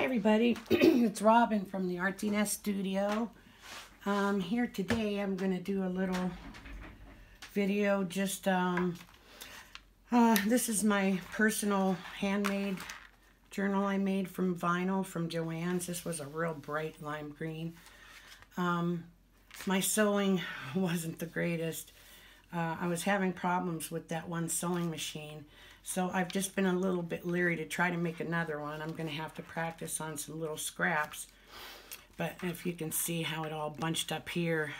everybody, it's Robin from the Artsy Nest Studio. Here today I'm going to do a little video. Just this is my personal handmade journal I made from vinyl from Joann's. This was a real bright lime green. My sewing wasn't the greatest. I was having problems with that one sewing machine. So I've just been a little bit leery to try to make another one. I'm going to have to practice on some little scraps. But if you can see how it all bunched up here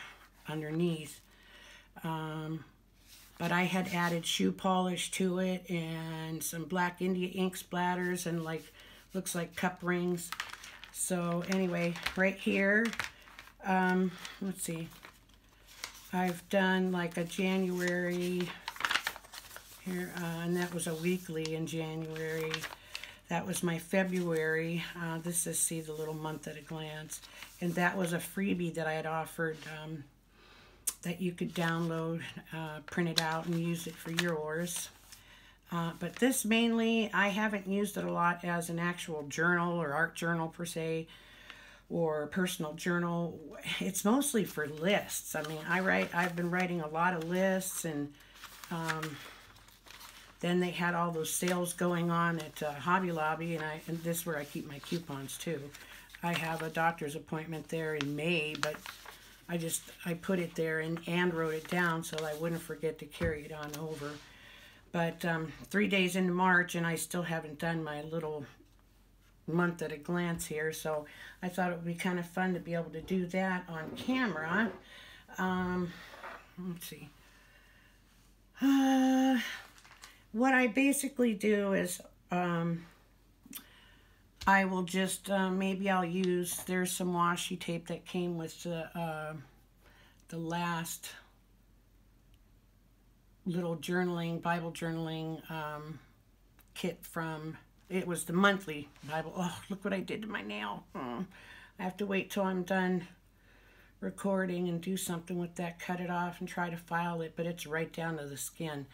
underneath. But I had added shoe polish to it and some black India ink splatters and looks like cup rings. So anyway, right here, let's see. I've done like a January here, and that was a weekly in January. That was my February. This is, see, the little month at a glance. And that was a freebie that I had offered that you could download, print it out, and use it for yours. But this mainly, I haven't used it a lot as an actual journal or art journal per se, or personal journal. It's mostly for lists. I mean, I've been writing a lot of lists, and then they had all those sales going on at Hobby Lobby, and this is where I keep my coupons too. I have a doctor's appointment there in May, but I put it there and wrote it down so I wouldn't forget to carry it on over. But 3 days into March, and I still haven't done my little month at a glance here, so I thought it would be kind of fun to be able to do that on camera. Let's see. What I basically do is I will just maybe I'll use, there's some washi tape that came with the last little journaling, Bible journaling kit from, it was the monthly Bible. Oh, look what I did to my nail. I have to wait till I'm done recording and do something with that, cut it off and try to file it, but it's right down to the skin.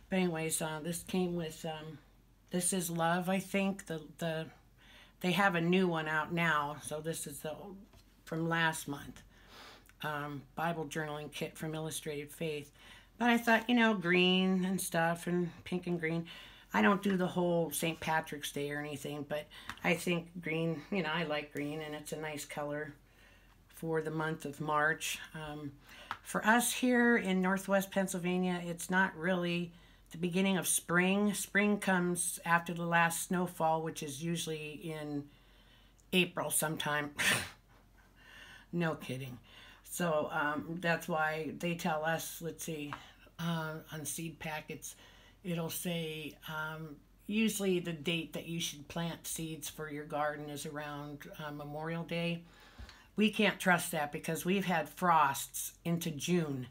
But anyways, this came with, This Is Love, I think. They have a new one out now, so this is from last month. Bible journaling kit from Illustrated Faith. But I thought, you know, green and stuff, and pink and green. I don't do the whole St. Patrick's Day or anything, but I think green, you know, I like green, and it's a nice color for the month of March. For us here in Northwest Pennsylvania, it's not really the beginning of spring. Spring comes after the last snowfall, which is usually in April sometime. No kidding. So that's why they tell us, let's see, on seed packets, it'll say usually the date that you should plant seeds for your garden is around Memorial Day. We can't trust that because we've had frosts into June.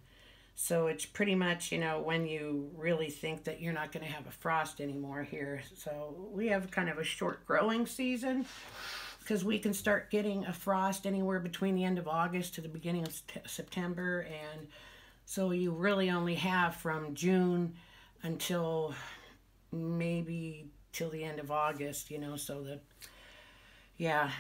So it's pretty much, you know, when you really think that you're not going to have a frost anymore here. So we have kind of a short growing season because we can start getting a frost anywhere between the end of August to the beginning of September. And so you really only have from June until maybe till the end of August, you know, so yeah.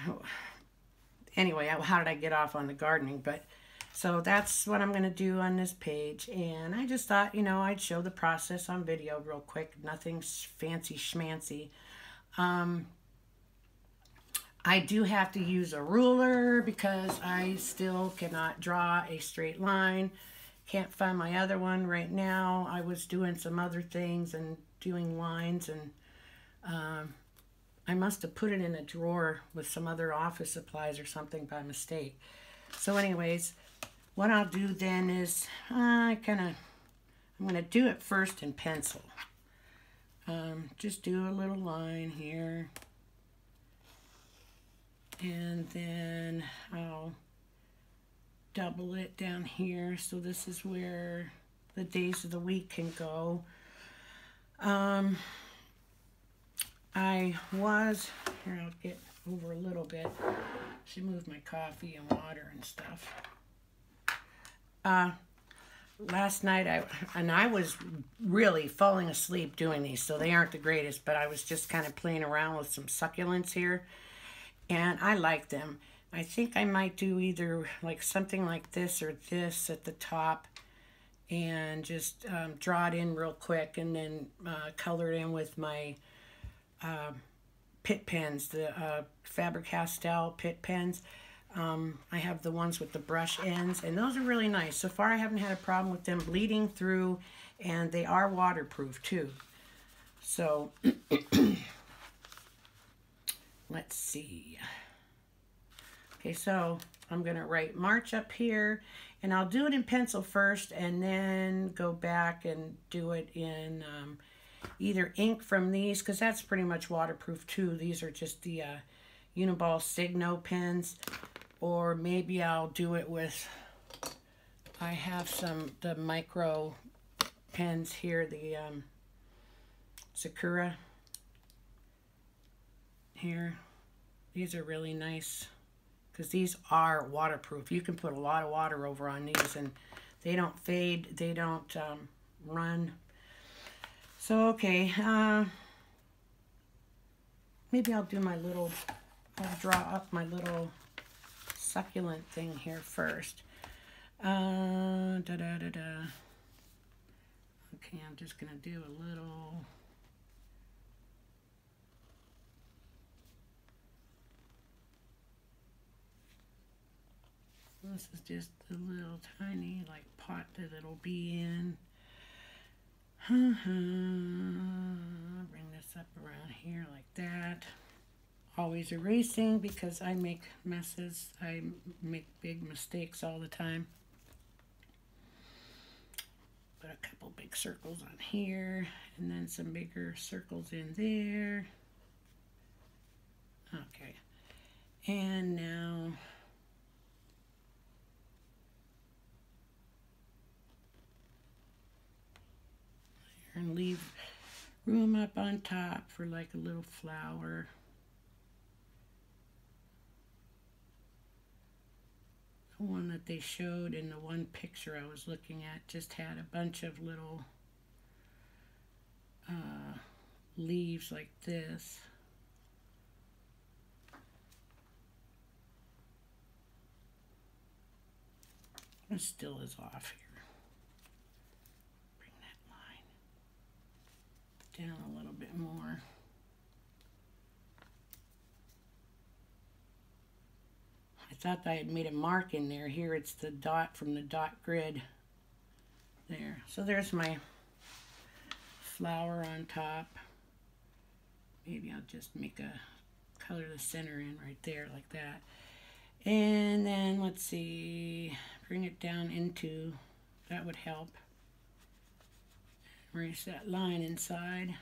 Anyway, how did I get off on the gardening? But so that's what I'm going to do on this page. And I just thought, you know, I'd show the process on video real quick. Nothing fancy schmancy. I do have to use a ruler because I still cannot draw a straight line. Can't find my other one right now. I was doing some other things and doing lines, and I must have put it in a drawer with some other office supplies or something by mistake. So anyways, what I'll do then is I'm going to do it first in pencil. Just do a little line here. And then I'll double it down here. So this is where the days of the week can go. Here, I'll get over a little bit. Should move my coffee and water and stuff. last night I was really falling asleep doing these, so they aren't the greatest, but I was just kind of playing around with some succulents here. and I like them. I think I might do either like something like this or this at the top, and just draw it in real quick, and then color it in with my pit pens, the Faber-Castell pit pens. I have the ones with the brush ends, and those are really nice. So far I haven't had a problem with them bleeding through, and they are waterproof too. So let's see. Okay, so I'm going to write March up here, and I'll do it in pencil first and then go back and do it in either ink from these, because that's pretty much waterproof too. These are just the Uniball Signo pens, or maybe I'll do it with, I have the micro pens here, the Sakura here. These are really nice because these are waterproof. You can put a lot of water over on these and they don't fade, they don't run. So okay, maybe I'll do my little, I'll draw up my little succulent thing here first. Okay, I'm just gonna do a little. This is just a little tiny like pot that it'll be in. Bring this up around here like that. Always erasing because I make messes. I make big mistakes all the time. Put a couple big circles on here, and then some bigger circles in there. Okay, and now and leave room up on top for like a little flower. The one that they showed in the one picture I was looking at just had a bunch of little leaves like this. It still is off here. Bring that line down a little bit more. I thought I had made a mark in there. Here it's the dot from the dot grid there. So there's my flower on top. Maybe I'll just make a color the center in right there like that. And then let's see, bring it down into, that would help. Erase that line inside.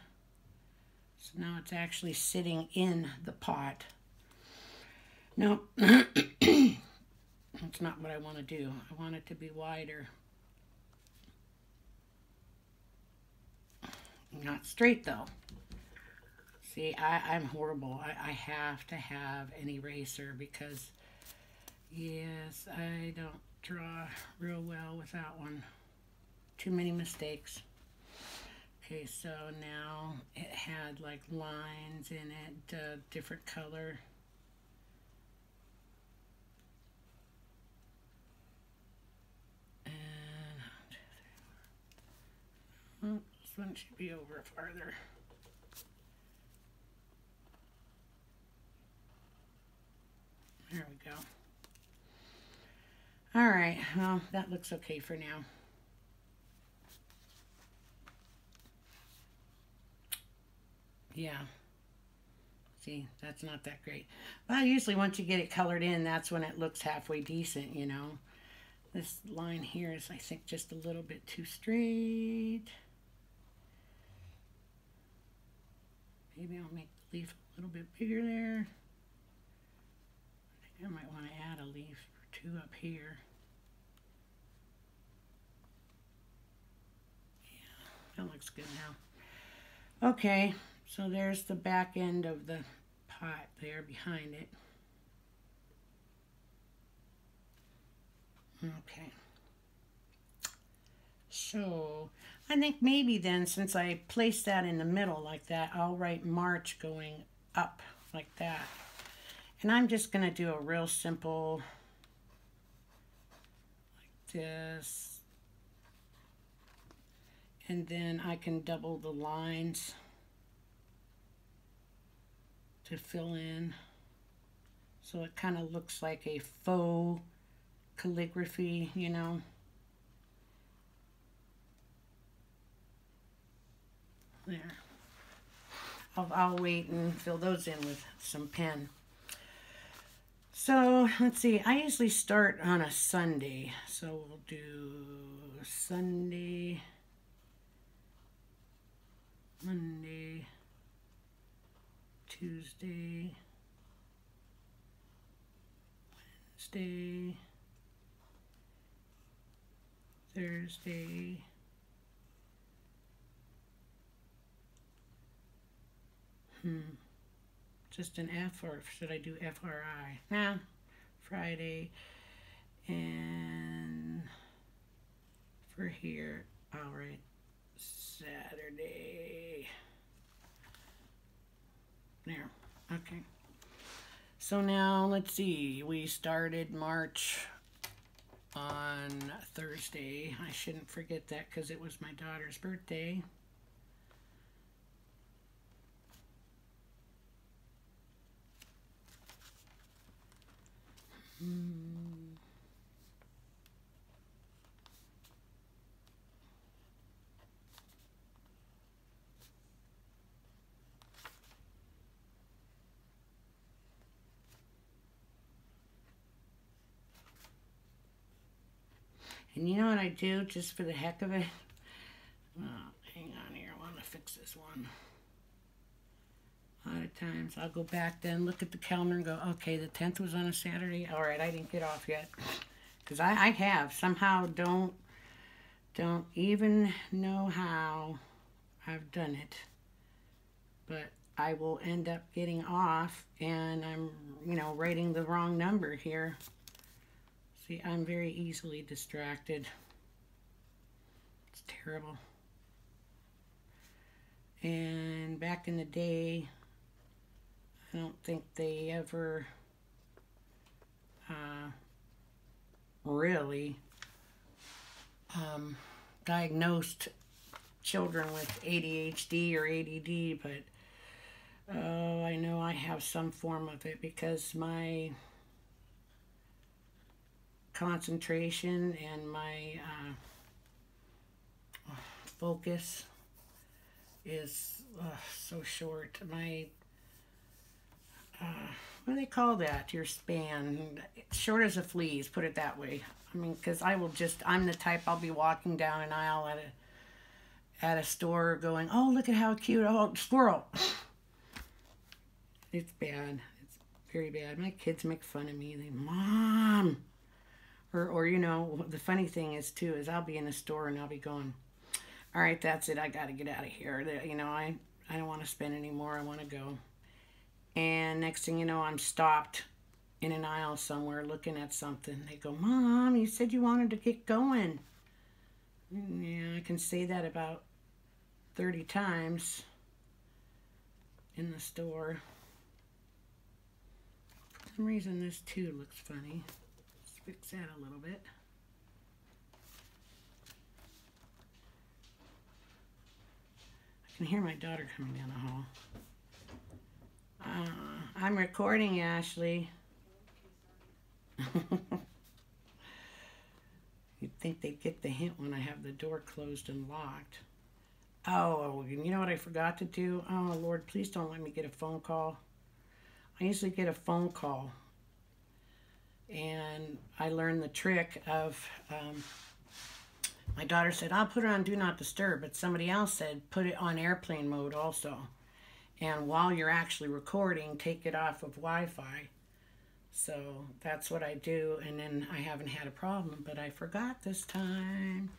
So now it's actually sitting in the pot. No, that's not what I want to do. I want it to be wider. Not straight though. See, I'm horrible. I have to have an eraser because, yes, I don't draw real well without one. Too many mistakes. Okay, so now it had like lines in it, different color. And this one should be over farther. There we go. All right, well, that looks okay for now. Yeah. See, that's not that great. Well, usually once you get it colored in, that's when it looks halfway decent, you know. This line here is, I think, just a little bit too straight. Maybe I'll make the leaf a little bit bigger there. I might want to add a leaf or two up here. Yeah, that looks good now. Okay, so there's the back end of the pot there behind it. Okay. So I think maybe then, since I placed that in the middle like that, I'll write March going up like that. And I'm just going to do a real simple, like this. And then I can double the lines to fill in. So it kind of looks like a faux calligraphy, you know. There. I'll wait and fill those in with some pen. So let's see, I usually start on a Sunday. So we'll do Sunday, Monday, Tuesday, Wednesday, Thursday, just an F, or should I do FRI? Nah, Friday, and for here, all right, Saturday. There, okay. So now, let's see, we started March on Thursday. I shouldn't forget that because it was my daughter's birthday. And you know what I do just for the heck of it? Oh, hang on here, I want to fix this one. A lot of times I'll go back then, look at the calendar and go, okay, the 10th was on a Saturday. All right, I didn't get off yet. Because I have somehow don't even know how I've done it. But I will end up getting off and I'm, you know, writing the wrong number here. See, I'm very easily distracted. It's terrible. And back in the day, I don't think they ever really diagnosed children with ADHD or ADD, but oh, I know I have some form of it because my concentration and my focus is so short. My what do they call that? Your span, short as a flea's, put it that way. I mean, because I'm the type, I'll be walking down an aisle at a store going, oh, look at how cute, oh, squirrel. It's bad. It's very bad. My kids make fun of me. They, Mom. Or you know, the funny thing is, too, is I'll be in a store and I'll be going, all right, that's it. I got to get out of here. You know, I don't want to spend anymore. I want to go. And next thing you know, I'm stopped in an aisle somewhere looking at something. They go, Mom, you said you wanted to get going. Yeah, I can say that about 30 times in the store. For some reason, this too looks funny. Let's fix that a little bit. I can hear my daughter coming down the hall. I'm recording, Ashley. You'd think they'd get the hint when I have the door closed and locked. Oh, you know what I forgot to do? Oh, Lord, please don't let me get a phone call. I usually get a phone call. And I learned the trick of, my daughter said, I'll put it on Do Not Disturb, but somebody else said, put it on airplane mode also. And while you're actually recording, take it off of Wi-Fi. So that's what I do, and then I haven't had a problem, but I forgot this time.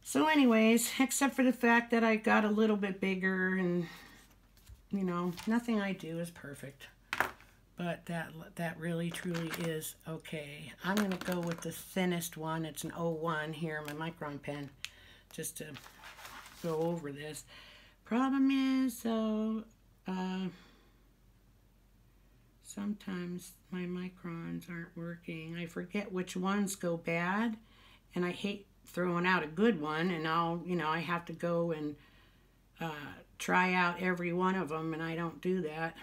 So anyways, except for the fact that I got a little bit bigger, and, you know, nothing I do is perfect. But that really, truly is okay. I'm going to go with the thinnest one. It's an 01 here, my Micron pen, just to go over this. Problem is, though, Sometimes my microns aren't working. I forget which ones go bad, and I hate throwing out a good one, and I have to go and try out every one of them, and I don't do that.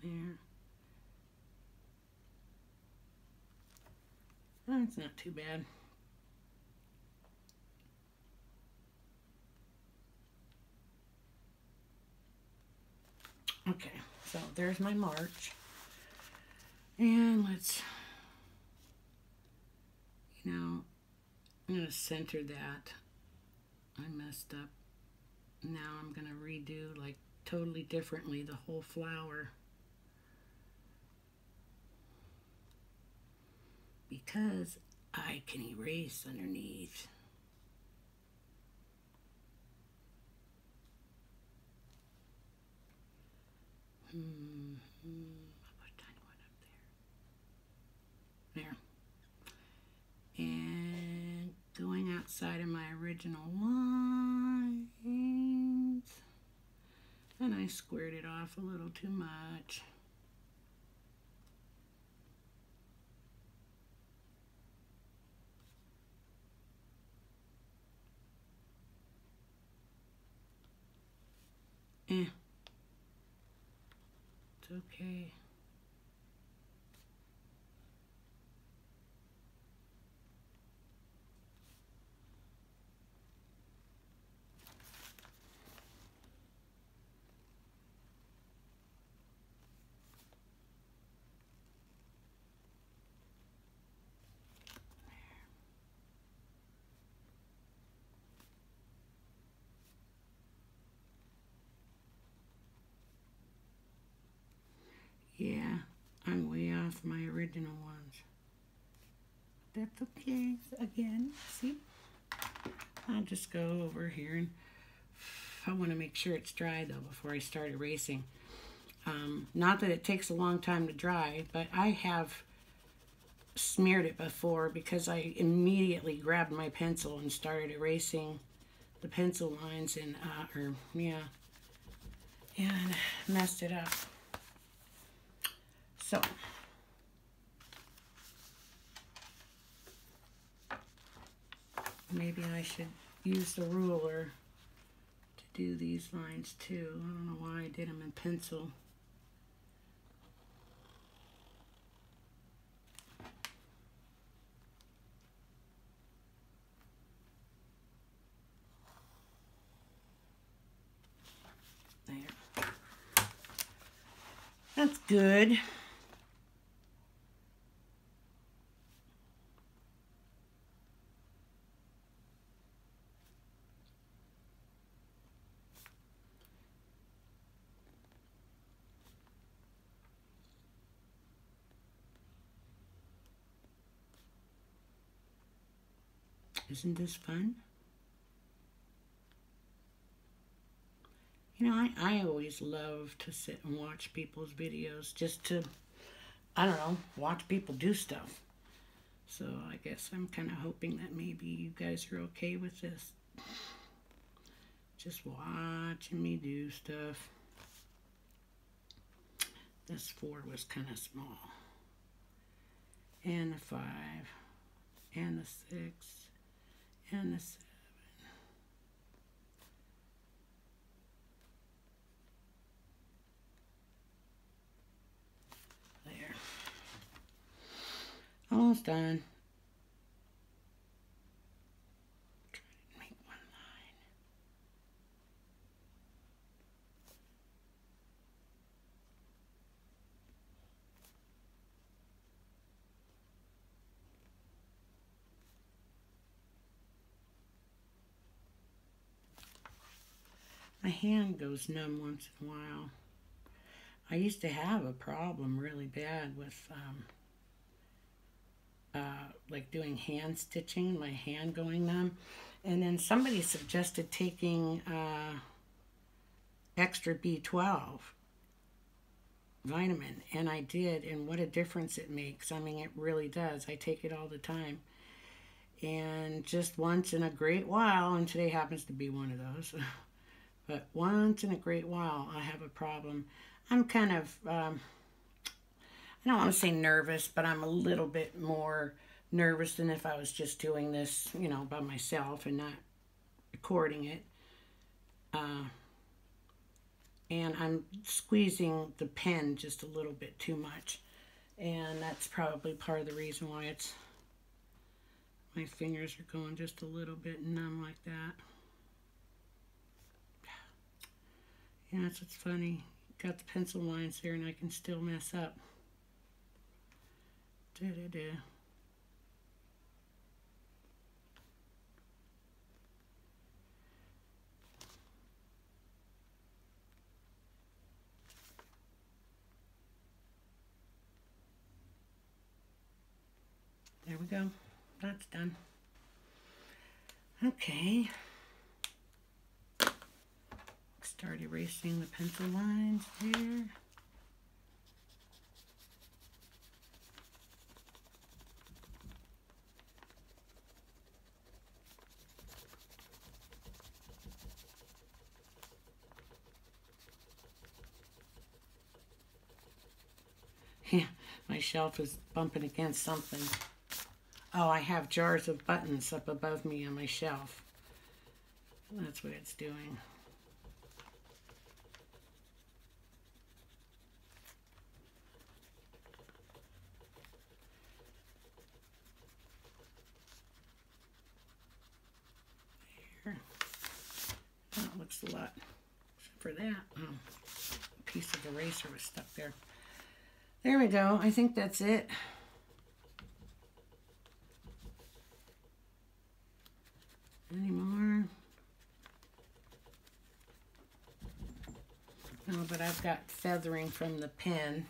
There. That's not too bad. Okay, so there's my March. And let's, I'm going to center that. I messed up. Now I'm going to redo like totally differently the whole flower. Because I can erase underneath. I'll put a tiny one up there. There. And going outside of my original lines. And I squared it off a little too much. It's okay. Yeah, I'm way off my original ones. That's okay. Again, see? I'll just go over here, and I want to make sure it's dry though before I start erasing. Not that it takes a long time to dry, but I have smeared it before because I immediately grabbed my pencil and started erasing the pencil lines and and messed it up. So, maybe I should use the ruler to do these lines too. I don't know why I did them in pencil. There. That's good. Isn't this fun? I always love to sit and watch people's videos just to, I don't know, watch people do stuff. So I guess I'm kind of hoping that maybe you guys are okay with this. Just watching me do stuff. This 4 was kind of small. And the 5. And the 6. And the 7. There. Almost done. Try to make one line. My hand goes numb once in a while. I used to have a problem really bad with like doing hand stitching, my hand going numb. And then somebody suggested taking extra B12 vitamin, and I did, and what a difference it makes. I mean, it really does. I take it all the time. And just once in a great while, and today happens to be one of those, but once in a great while I have a problem. I'm kind of, I don't want to say nervous, but I'm a little bit more nervous than if I was just doing this, you know, by myself and not recording it. And I'm squeezing the pen just a little bit too much. And that's probably part of the reason why it's, my fingers are going just a little bit numb like that. Yeah, that's what's funny. Got the pencil lines there and I can still mess up. Da-da-da. There we go. That's done. Okay. Start erasing the pencil lines there. Yeah, my shelf is bumping against something. Oh, I have jars of buttons up above me on my shelf. That's what it's doing. There. That looks a lot. Except for that, a piece of eraser was stuck there. There we go. I think that's it. Any more? No, but I've got feathering from the pen.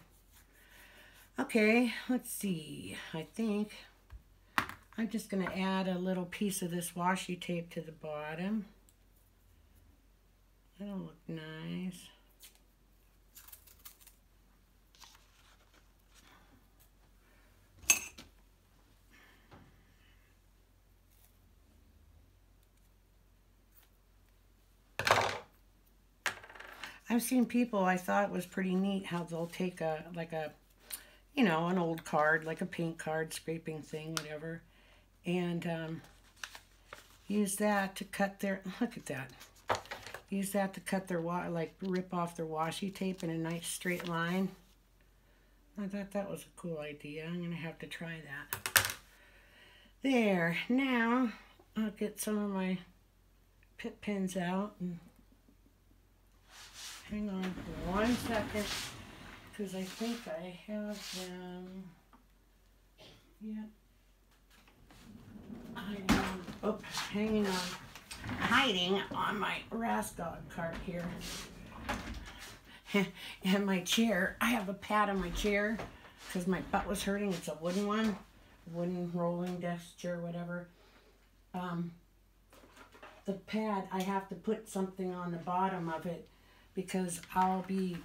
Okay, let's see. I think I'm just going to add a little piece of this washi tape to the bottom. That'll look nice. I've seen people, I thought it was pretty neat how they'll take a, like a, you know, an old card, like a paint card, scraping thing, whatever, and use that to cut their, look at that, use that to cut their, like rip off their washi tape in a nice straight line. I thought that was a cool idea. I'm going to have to try that. There, now I'll get some of my pit pens out and hang on for 1 second, because I think I have them. Yep. Hanging on. Hiding on my Rasdog cart here. And my chair. I have a pad on my chair because my butt was hurting. It's a wooden one. Wooden rolling desk chair, whatever. The pad, I have to put something on the bottom of it, because I'll be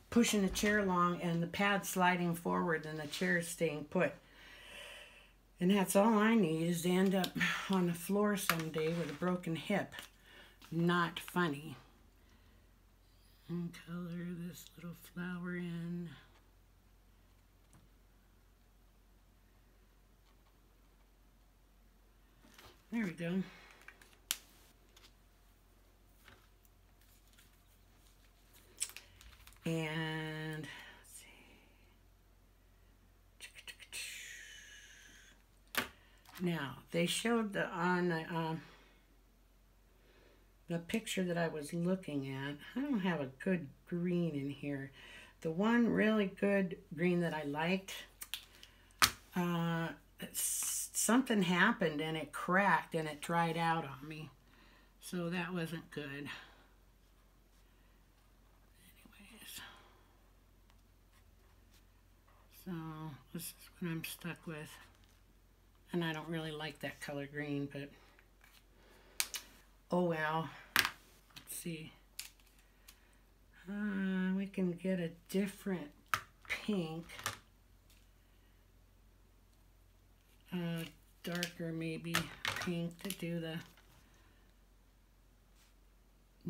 pushing the chair along and the pad's sliding forward and the chair is staying put. And that's all I need, is to end up on the floor someday with a broken hip. Not funny. And color this little flower in. There we go. And let's see. Now they showed on the picture that I was looking at. I don't have a good green in here. The one really good green that I liked, something happened and it cracked and it dried out on me, so that wasn't good. So this is what I'm stuck with. And I don't really like that color green, but oh well. Let's see. We can get a different pink. darker maybe pink to do the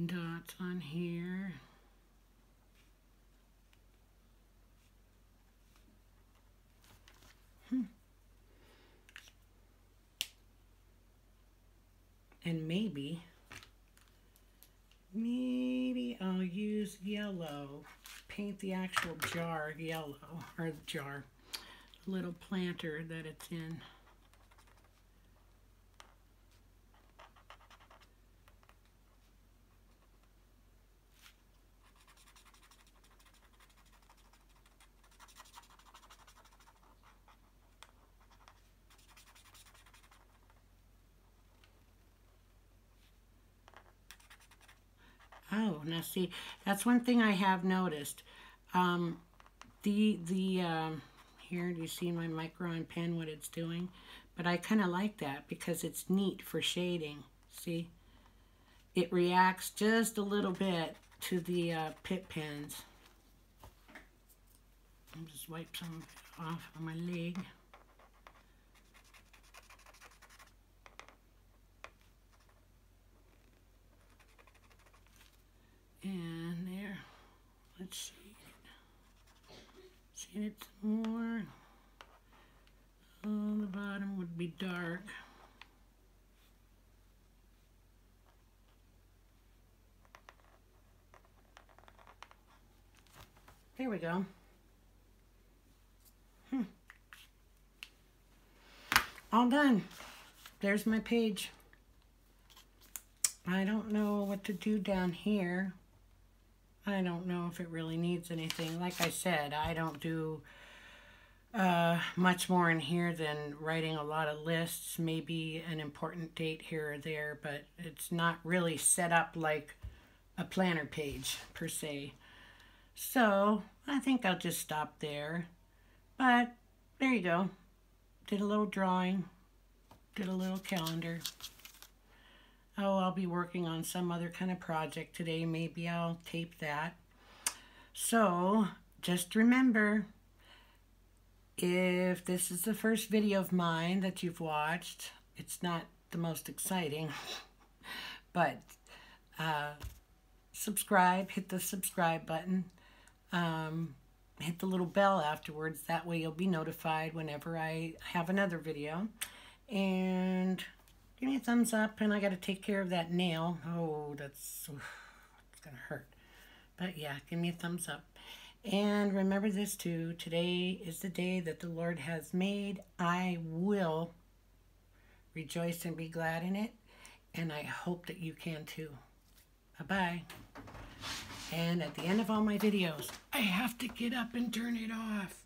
dots on here. And maybe I'll use yellow, paint the actual jar yellow, or the jar, little planter that it's in. Oh, now see, that's one thing I have noticed. Here, do you see my Micron pen, what it's doing? But I kind of like that because it's neat for shading. See? It reacts just a little bit to the Pip pens. I'll just wipe some off on my leg. And there, let's shade it. Shade it some more. Oh, the bottom would be dark. There we go. All done. There's my page. I don't know what to do down here. I don't know if it really needs anything. Like I said, I don't do much more in here than writing a lot of lists, maybe an important date here or there, but it's not really set up like a planner page per se. So I think I'll just stop there. But there you go. Did a little drawing, did a little calendar. Oh, I'll be working on some other kind of project today. Maybe I'll tape that. So just remember, if this is the first video of mine that you've watched, it's not the most exciting, but subscribe, hit the subscribe button, hit the little bell afterwards. That way you'll be notified whenever I have another video. And give me a thumbs up, and I got to take care of that nail. Oh, it's going to hurt. But yeah, give me a thumbs up. And remember this too, today is the day that the Lord has made. I will rejoice and be glad in it, and I hope that you can too. Bye-bye. And at the end of all my videos, I have to get up and turn it off.